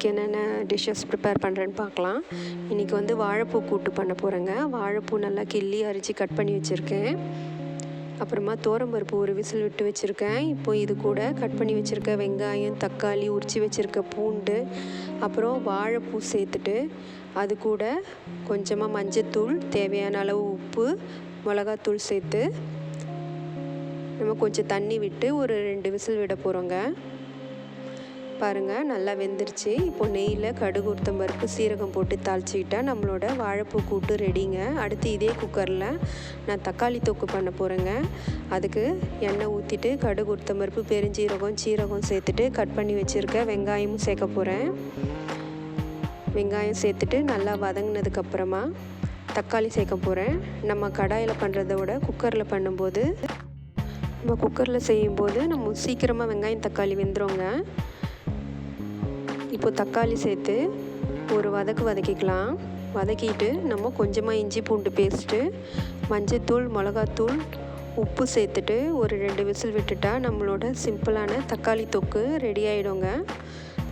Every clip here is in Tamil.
இன்றைக்கி என்னென்ன டிஷ்ஷஸ் ப்ரிப்பேர் பண்ணுறேன்னு பார்க்கலாம். இன்றைக்கி வந்து வாழைப்பூ கூட்டு பண்ண போகிறேங்க. வாழைப்பூ நல்லா கிள்ளி அரிச்சு கட் பண்ணி வச்சுருக்கேன். அப்புறமா பருப்பு ஒரு விசில் விட்டு வச்சுருக்கேன். இப்போது இது கூட கட் பண்ணி வச்சுருக்க வெங்காயம், தக்காளி, உரித்து வச்சுருக்க பூண்டு, அப்புறம் வாழைப்பூ சேர்த்துட்டு அது கூட கொஞ்சமாக மஞ்சத்தூள், தேவையான அளவு உப்பு, மிளகாத்தூள் சேர்த்து நம்ம கொஞ்சம் தண்ணி விட்டு ஒரு 2 விசில் விட போகிறோங்க. பாருங்கள், நல்லா வெந்துருச்சு. இப்போது நெய்யில் கடுகு, உளுத்தம் பருப்பு, சீரகம் போட்டு தாளிச்சிக்கிட்டா நம்மளோட வாழைப்பூ கூட்டு ரெடிங்க. அடுத்து இதே குக்கரில் நான் தக்காளி தொக்கு பண்ண போகிறேங்க. அதுக்கு எண்ணெய் ஊற்றிட்டு கடுகு, உளுத்தம் பருப்பு, பெருஞ்சீரகம், சீரகம் சேர்த்துட்டு கட் பண்ணி வச்சுருக்க வெங்காயமும் சேர்க்க போகிறேன். வெங்காயம் சேர்த்துட்டு நல்லா வதங்கினதுக்கப்புறமா தக்காளி சேர்க்க போகிறேன். நம்ம கடாயில் பண்ணுறத விட குக்கரில் பண்ணும்போது, நம்ம குக்கரில் செய்யும்போது நம்ம சீக்கிரமாக வெங்காயம் தக்காளி வெந்துடுங்க. இப்போ தக்காளி சேர்த்து ஒரு வதக்கிக்கலாம். வதக்கிட்டு நம்ம கொஞ்சமாக இஞ்சி பூண்டு பேஸ்ட்டு, மஞ்சத்தூள், மிளகாத்தூள், உப்பு சேர்த்துட்டு ஒரு 2 விசில் விட்டுட்டா நம்மளோட சிம்பிளான தக்காளி தொக்கு ரெடி ஆகிடுங்க.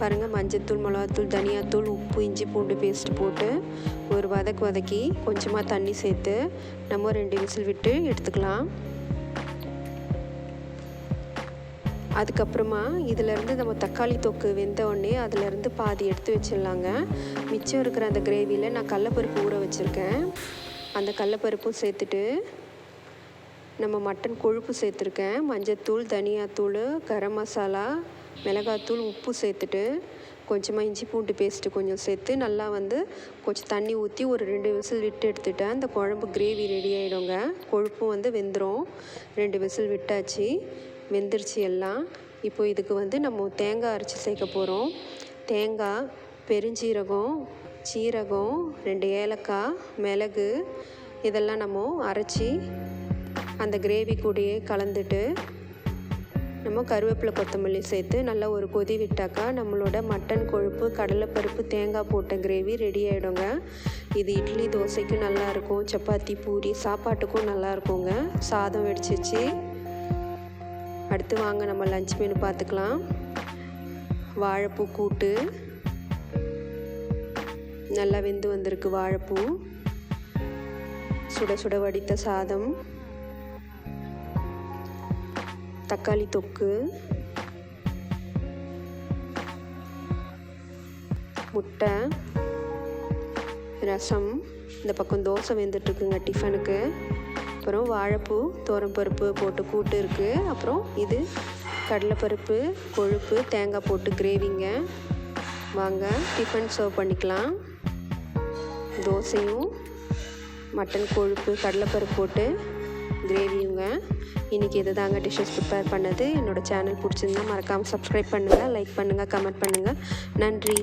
பாருங்கள், மஞ்சத்தூள், மிளகாத்தூள், தனியாத்தூள், உப்பு, இஞ்சி பூண்டு பேஸ்ட் போட்டு ஒரு வதக்கி கொஞ்சமாக தண்ணி சேர்த்து நம்ம 2 விசில் விட்டு எடுத்துக்கலாம். அதுக்கப்புறமா இதிலேருந்து நம்ம தக்காளி தொக்கு வெந்த உடனே அதிலேருந்து பாதி எடுத்து வச்சிடலாங்க. மிச்சம் இருக்கிற அந்த கிரேவியில் நான் கடலப்பருப்பு ஊற வச்சுருக்கேன். அந்த கடலப்பருப்பும் சேர்த்துட்டு நம்ம மட்டன் கொழுப்பு சேர்த்துருக்கேன். மஞ்சத்தூள், தனியாத்தூள், கரம் மசாலா, மிளகாத்தூள், உப்பு சேர்த்துட்டு கொஞ்சமாக இஞ்சி பூண்டு பேஸ்ட்டு கொஞ்சம் சேர்த்து நல்லா கொஞ்சம் தண்ணி ஊற்றி ஒரு 2 விசில் விட்டு எடுத்துட்டேன். அந்த குழம்பு கிரேவி ரெடி ஆகிடுங்க. கொழுப்பும் வெந்துடும். 2 விசில் விட்டாச்சு, வெந்துருச்சு எல்லாம். இப்போ இதுக்கு நம்ம தேங்காய் அரைச்சி சேர்க்க போகிறோம். தேங்காய், பெருஞ்சீரகம், சீரகம், 2 ஏலக்காய், மிளகு இதெல்லாம் நம்ம அரைச்சி அந்த கிரேவி கூடயே கலந்துட்டு நம்ம கருவேப்பிலை, கொத்தமல்லி சேர்த்து நல்லா ஒரு கொதி விட்டாக்கா நம்மளோட மட்டன் கொழுப்பு, கடலைப்பருப்பு, தேங்காய் போட்ட கிரேவி ரெடி ஆகிடுங்க. இது இட்லி, தோசைக்கும் நல்லாயிருக்கும். சப்பாத்தி, பூரி, சாப்பாட்டுக்கும் நல்லாயிருக்குங்க. சாதம் வெடிச்சிச்சு. அடுத்து வாங்க நம்ம லஞ்ச் மெனு பார்த்துக்கலாம். வாழைப்பூ கூட்டு நல்லா வெந்து வந்திருக்கு. வாழைப்பூ, சுட சுட வடித்த சாதம், தக்காளி தொக்கு, முட்டை, ரசம், இந்த பக்கம் தோசை வெந்துட்டுருக்குங்க டிஃபனுக்கு. அப்புறம் வாழைப்பூ, பருப்பு போட்டு கூட்டு இருக்குது. அப்புறம் இது கடலைப்பருப்பு, கொழுப்பு, தேங்காய் போட்டு கிரேவிங்க. வாங்க டிஃபன் சர்வ் பண்ணிக்கலாம். தோசையும் மட்டன் கொழுப்பு, கடலைப்பருப்பு போட்டு கிரேவியுங்க. இன்றைக்கி இது தாங்க டிஷ்ஷஸ் ப்ரிப்பேர் பண்ணது. என்னோடய சேனல் பிடிச்சிருந்தா மறக்காமல் சப்ஸ்கிரைப் பண்ணுங்கள், லைக் பண்ணுங்கள், கமெண்ட் பண்ணுங்கள். நன்றி.